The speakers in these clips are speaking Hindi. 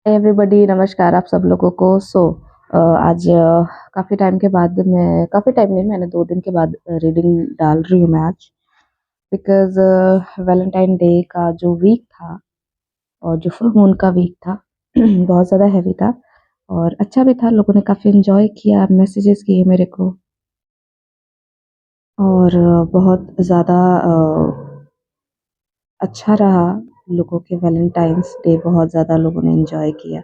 एवरीबॉडी नमस्कार आप सब लोगों को। आज काफ़ी टाइम के बाद मैं काफ़ी टाइम नहीं मैंने 2 दिन के बाद रीडिंग डाल रही हूँ मैं आज। बिकॉज़ वैलेंटाइन डे का जो वीक था और जो फुल मून का वीक था बहुत ज़्यादा हेवी था और अच्छा भी था। लोगों ने काफ़ी एन्जॉय किया, मैसेजेस किए मेरे को और बहुत ज़्यादा अच्छा रहा। लोगों के वैलेंटाइन्स डे बहुत ज़्यादा लोगों ने एन्जॉय किया।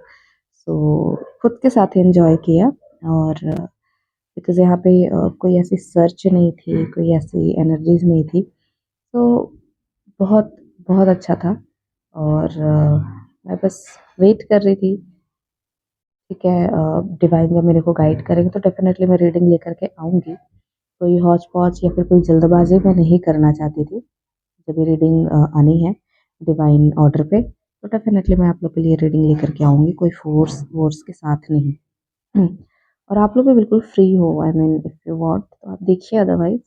खुद के साथ एन्जॉय किया और बिकॉज़ यहाँ पे कोई ऐसी सर्च नहीं थी, कोई ऐसी एनर्जीज़ नहीं थी। तो बहुत, बहुत अच्छा था और मैं बस वेट कर रही थी, ठीक है। डिवाइन जब मेरे को गाइड करेंगे तो डेफ़िनेटली मैं रीडिंग लेकर के आऊँगी। कोई हौच-पौच या फिर कोई जल्दबाज़ी मैं नहीं करना चाहती थी। जब ये रीडिंग आनी है डिवाइन ऑर्डर पे, तो डेफ़िनेटली मैं आप लोग के लिए रीडिंग लेकर के आऊँगी, कोई फ़ोर्स-वोर्स के साथ नहीं। हुँ, और आप लोग भी बिल्कुल फ्री हो, I mean if you want तो आप देखिए, अदरवाइज़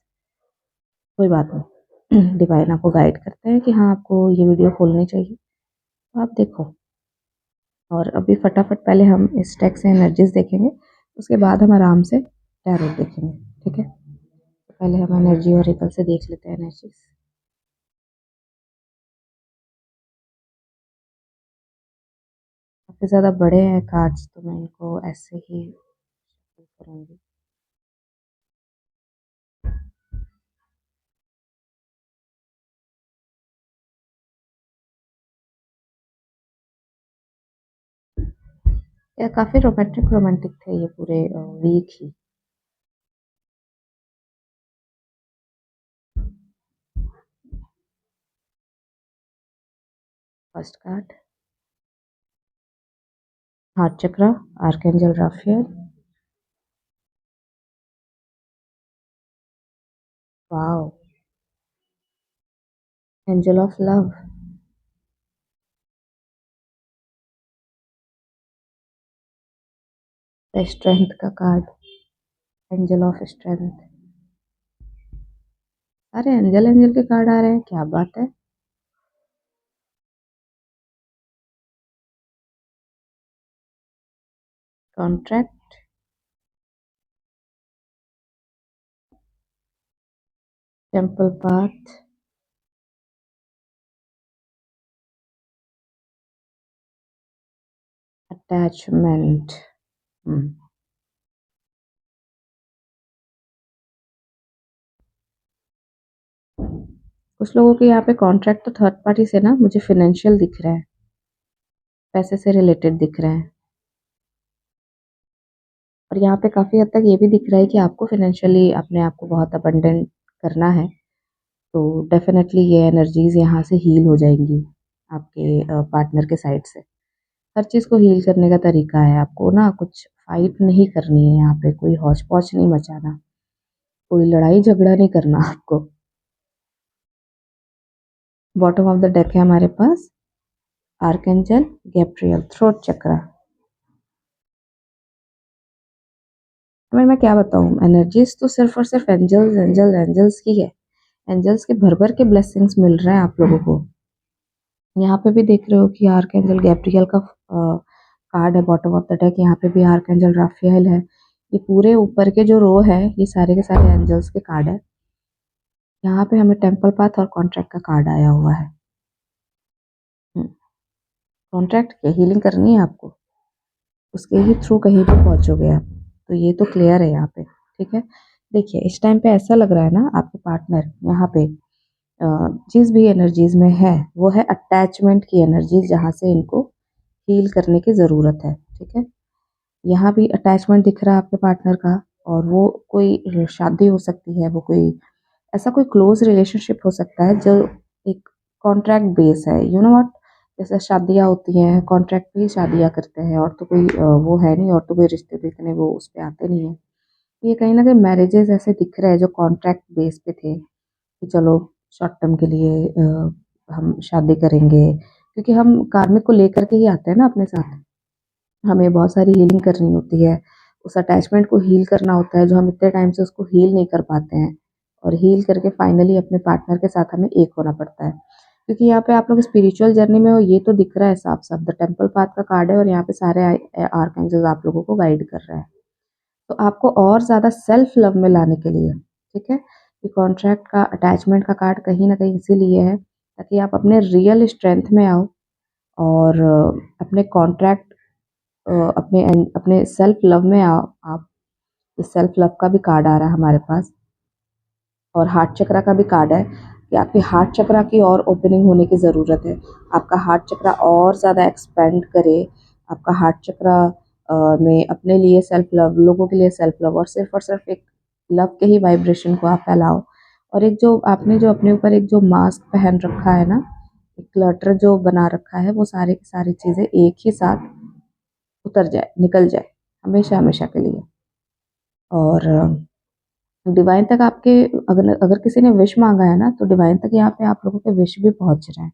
कोई बात नहीं। डिवाइन आपको गाइड करते हैं कि हाँ, आपको ये वीडियो खोलनी चाहिए, तो आप देखो। और अभी फटाफट पहले हम इस डेक से एनर्जीज़ देखेंगे, उसके बाद हम आराम से टैरो देखेंगे, ठीक है? तो पहले हम एनर्जी ओरेकल से देख लेते हैं एनर्जीज़। काफ़ी ज़्यादा बड़े हैं कार्ड्स, तो मैं इनको ऐसे ही shuffle करूँगी। या काफ़ी रोमांटिक रोमांटिक थे ये पूरे वीक ही। First card, heart chakra, archangel Raphael. Wow! Angel of love, strength का कार्ड, एंजल ऑफ स्ट्रेंथ। अरे एंजल एंजल के कार्ड आ रहे हैं, क्या बात है। Contract, temple path, attachment. कुछ लोगों के यहाँ पे कॉन्ट्रैक्ट तो थर्ड पार्टी से ना मुझे फाइनेंशियल दिख रहा है, पैसे से रिलेटेड दिख रहा है। और यहाँ पे काफ़ी हद तक ये भी दिख रहा है कि आपको फाइनेंशियली अपने आप को बहुत अबंडेंट करना है। तो डेफ़िनेटली ये एनर्जीज़ यहाँ से हील हो जाएँगी आपके पार्टनर के साइड से। हर चीज़ को हील करने का तरीका है, आपको ना कुछ फाइट नहीं करनी है यहाँ पे, कोई हौच-पौच नहीं मचाना, कोई लड़ाई-झगड़ा नहीं करना आपको। बॉटम ऑफ द डेक है हमारे पास आर्कएंजल गैब्रियल, थ्रोट चक्रा। मैं क्या बताऊँ, एनर्जीज़ तो सिर्फ़ और सिर्फ़ एंजल्स एंजल्स एंजल्स की है। एंजल्स के भर-भर के ब्लेसिंग्स मिल रहे हैं आप लोगों को। यहाँ पे भी देख रहे हो कि आर्कएंजल गैब्रियल का कार्ड है बॉटम ऑफ द डेक, यहाँ पे भी आर्कएंजल राफेल है। ये पूरे ऊपर के जो रो है, ये सारे के सारे एंजल्स के कार्ड है। यहाँ पे हमें टेम्पल पाथ और कॉन्ट्रैक्ट का कार्ड आया हुआ है। कॉन्ट्रैक्ट की हीलिंग करनी है आपको, उसके ही थ्रू कहीं भी पहुँचोगे आप। तो ये तो क्लियर है यहाँ पे, ठीक है? देखिए, इस टाइम पे ऐसा लग रहा है ना, आपके पार्टनर यहाँ पे जिस भी एनर्जीज़ में है, वो है अटैचमेंट की एनर्जी, जहाँ से इनको हील करने की ज़रूरत है, ठीक है? यहाँ भी अटैचमेंट दिख रहा है आपके पार्टनर का और वो कोई शादी हो सकती है, वो कोई ऐसा कोई क्लोज़ रिलेशनशिप हो सकता है जो एक कॉन्ट्रैक्ट बेस है। You know what? जैसे शादियाँ होती हैं, कॉन्ट्रैक्ट पे ही शादियाँ करते हैं, और तो कोई वो है नहीं, और तो कोई रिश्ते तो इतने वो उस पे आते नहीं हैं। ये कहीं न कहीं मैरेजेज़ ऐसे दिख रहे हैं जो कॉन्ट्रैक्ट बेस पे थे, कि चलो शॉर्ट टर्म के लिए हम शादी करेंगे, क्योंकि हम कार्मिक को लेकर के ही आते हैं ना अपने साथ। हमें बहुत सारी हीलिंग करनी होती है, उस अटैचमेंट को हील करना होता है जो हम इतने टाइम से उसको हील नहीं कर पाते हैं, और हील करके फाइनली अपने पार्टनर के साथ हमें एक होना पड़ता है। क्योंकि यहाँ पे आप लोग स्पिरिचुअल जर्नी में हो, ये तो दिख रहा है साफ-साफ। द टेम्पल पाथ का कार्ड है और यहाँ पे सारे आर्कएंजल्स आप लोगों को गाइड कर रहे हैं। तो आपको और ज़्यादा सेल्फ लव में लाने के लिए, ठीक है? ये कॉन्ट्रैक्ट का अटैचमेंट का कार्ड कहीं न कहीं इसीलिए है, ताकि आप अपने रियल स्ट्रेंथ में आओ और अपने कॉन्ट्रैक्ट अपने सेल्फ लव में आओ आप। इस सेल्फ लव का भी कार्ड आ रहा है हमारे पास और हार्ट चक्रा का भी कार्ड है कि आपके हार्ट चक्रा की और ओपनिंग होने की ज़रूरत है। आपका हार्ट चक्रा और ज़्यादा एक्सपेंड करे, आपका हार्ट चक्रा में अपने लिए सेल्फ लव, लोगों के लिए सेल्फ लव और सिर्फ एक लव के ही वाइब्रेशन को आप फैलाओ। और एक जो आपने जो अपने ऊपर एक जो मास्क पहन रखा है ना, एक क्लटर जो बना रखा है, वो सारी की सारी चीज़ें एक ही साथ उतर जाए, निकल जाए, हमेशा-हमेशा के लिए। और डिवाइन तक आपके अगर अगर किसी ने विश माँगा है ना, तो डिवाइन तक यहाँ पे आप लोगों के विश भी पहुँच रहे हैं,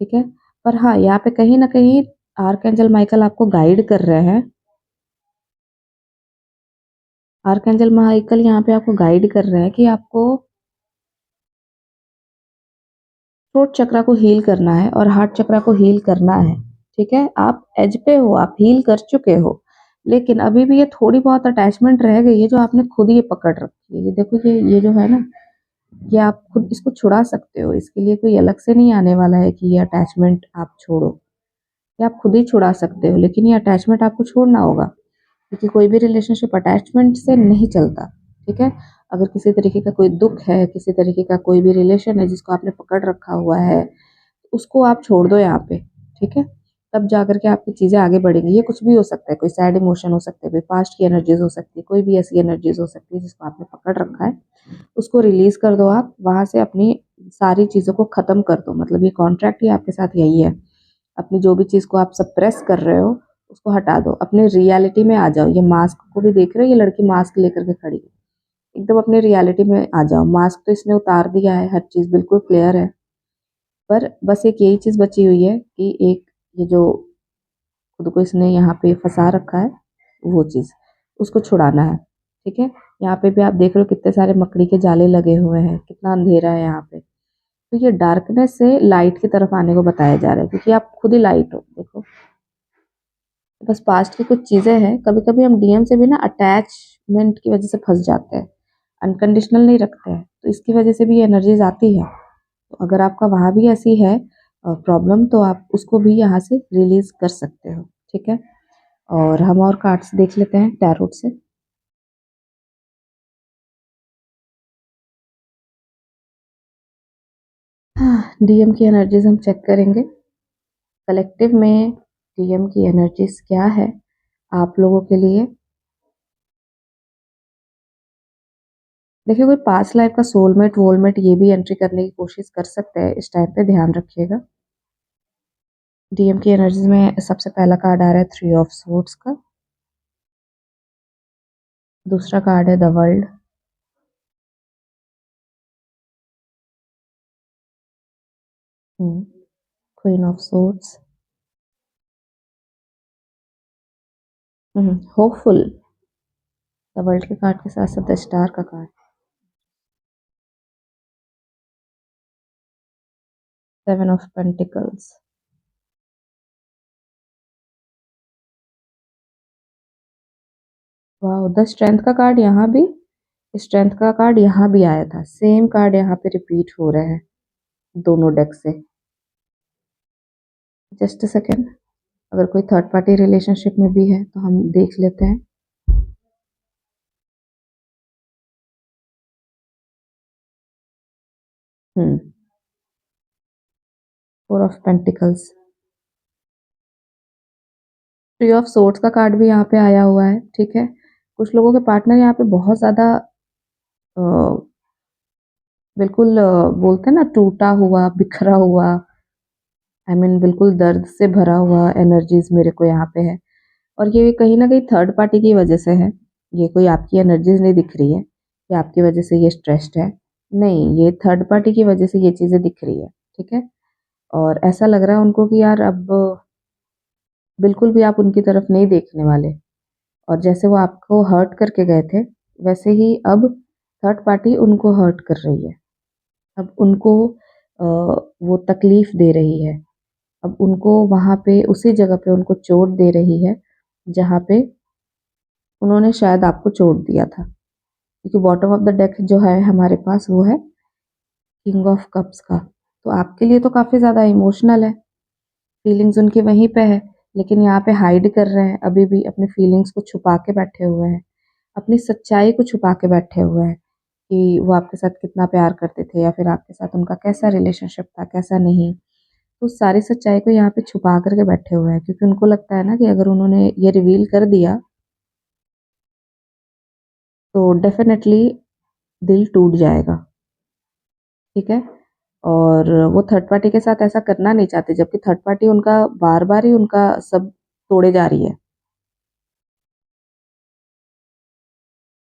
ठीक है? पर हाँ, यहाँ पे कहीं न कहीं आर्कएंजल माइकल आपको गाइड कर रहे हैं। आर्कएंजल माइकल यहाँ पे आपको गाइड कर रहे हैं कि आपको थ्रोट चक्रा को हील करना है और हार्ट चक्रा को हील करना है, ठीक है? आप एज पे हो, आप हील कर चुके हो, लेकिन अभी भी ये थोड़ी बहुत अटैचमेंट रह गई है जो आपने खुद ये पकड़ रखी है। ये देखो ये जो है ना, ये आप खुद इसको छुड़ा सकते हो, इसके लिए कोई अलग से नहीं आने वाला है कि ये अटैचमेंट आप छोड़ो। ये आप खुद ही छुड़ा सकते हो, लेकिन ये अटैचमेंट आपको छोड़ना होगा, क्योंकि कोई भी रिलेशनशिप अटैचमेंट से नहीं चलता, ठीक है? अगर किसी तरीके का कोई दुःख है, किसी तरीके का कोई भी रिलेशन है जिसको आपने पकड़ रखा हुआ है, उसको आप छोड़ दो यहाँ पे, ठीक है? तब जाकर के आपकी चीज़ें आगे बढ़ेंगी। ये कुछ भी हो सकता है, कोई सैड इमोशन हो सकते हैं, कोई पास्ट की एनर्जीज़ हो सकती है, कोई भी ऐसी एनर्जीज़ हो सकती है जिसको आपने पकड़ रखा है, उसको रिलीज़ कर दो आप, वहाँ से अपनी सारी चीज़ों को ख़त्म कर दो। मतलब ये कॉन्ट्रैक्ट ही आपके साथ यही है। अपनी जो भी चीज़ को आप सप्रेस कर रहे हो, उसको हटा दो, अपने रियलिटी में आ जाओ। ये मास्क को भी देख रहे हो, ये लड़की मास्क लेकर के खड़ी है। एकदम अपने रियलिटी में आ जाओ। मास्क तो इसने उतार दिया है, हर चीज़ बिल्कुल क्लियर है। पर बस एक यही चीज़ बची हुई है कि एक ये जो खुद को इसने यहाँ पे फँसा रखा है, वो चीज़, उसको छुड़ाना है, ठीक है? यहाँ पे भी आप देख रहे हो कितने सारे मकड़ी के जाले लगे हुए हैं, कितना अंधेरा है यहाँ पे। तो ये डार्कनेस से लाइट की तरफ आने को बताया जा रहा है, क्योंकि आप खुद ही लाइट हो, देखो। बस पास्ट की कुछ चीज़ें हैं, कभी-कभी हम डीएम से भी ना अटैचमेंट की वज़ह से फँस जाते हैं, अनकंडीशनल नहीं रखते हैं, तो इसकी वज़ह से भी ये एनर्जीज़ आती है। तो अगर आपका वहाँ भी ऐसी है प्रॉब्लम, तो आप उसको भी यहाँ से रिलीज़ कर सकते हो, ठीक है? और हम और कार्ड्स देख लेते हैं टैरोट से। हाँ, डीएम की एनर्जीज़ हम चेक करेंगे। कलेक्टिव में डीएम की एनर्जीज़ क्या है आप लोगों के लिए? देखिए, कोई पास्ट लाइफ का सोलमेट वोलमेट ये भी एंट्री करने की कोशिश कर सकते हैं, इस टाइम पे ध्यान रखिएगा। डीएम की एनर्जीज में सबसे पहला कार्ड आ रहा है थ्री ऑफ स्वॉर्ड्स का। दूसरा कार्ड है the world. Queen of swords. Hopeful. The world के कार्ड के साथ साथ द स्टार का कार्ड। Seven of pentacles. वाह, द स्ट्रेंथ का कार्ड यहाँ भी, स्ट्रेंथ का कार्ड यहाँ भी आया था। सेम कार्ड यहाँ पे रिपीट हो रहे हैं दोनों डेक से। जस्ट अ सेकेंड, अगर कोई थर्ड पार्टी रिलेशनशिप में भी है तो हम देख लेते हैं। Hmm four of pentacles. Three of swords का कार्ड भी यहाँ पे आया हुआ है, ठीक है? कुछ लोगों के पार्टनर यहाँ पे बहुत ज़्यादा बिल्कुल बोलते हैं ना, टूटा हुआ, बिखरा हुआ, बिल्कुल दर्द से भरा हुआ एनर्जीज मेरे को यहाँ पे है। और ये कहीं न कहीं थर्ड पार्टी की वजह से है। ये कोई आपकी एनर्जीज नहीं दिख रही है कि आपकी वजह से ये स्ट्रेस्ड है। नहीं, ये थर्ड पार्टी की वजह से ये चीज़ें दिख रही है, ठीक है? और ऐसा लग रहा है उनको कि यार अब बिल्कुल भी आप उनकी तरफ नहीं देखने वाले। और जैसे वो आपको हर्ट करके गए थे, वैसे ही अब थर्ड पार्टी उनको हर्ट कर रही है। अब उनको वो तकलीफ दे रही है। अब उनको वहाँ पे उसी जगह पे उनको चोट दे रही है जहाँ पे उन्होंने शायद आपको चोट दिया था, क्योंकि बॉटम ऑफ द डेक जो है हमारे पास वो है किंग ऑफ कप्स का। तो आपके लिए तो काफ़ी ज़्यादा इमोशनल है, फीलिंग्स उनकी वहीं पे है, लेकिन यहाँ पे हाइड कर रहे हैं, अभी भी अपनी फीलिंग्स को छुपा के बैठे हुए हैं, अपनी सच्चाई को छुपा के बैठे हुए हैं कि वो आपके साथ कितना प्यार करते थे या फिर आपके साथ उनका कैसा रिलेशनशिप था, कैसा नहीं। तो सारी सच्चाई को यहाँ पे छुपा करके बैठे हुए हैं, क्योंकि उनको लगता है ना कि अगर उन्होंने ये रिवील कर दिया तो डेफिनेटली दिल टूट जाएगा, ठीक है? और वो थर्ड पार्टी के साथ ऐसा करना नहीं चाहते, जबकि थर्ड पार्टी उनका बार-बार ही उनका सब तोड़े जा रही है।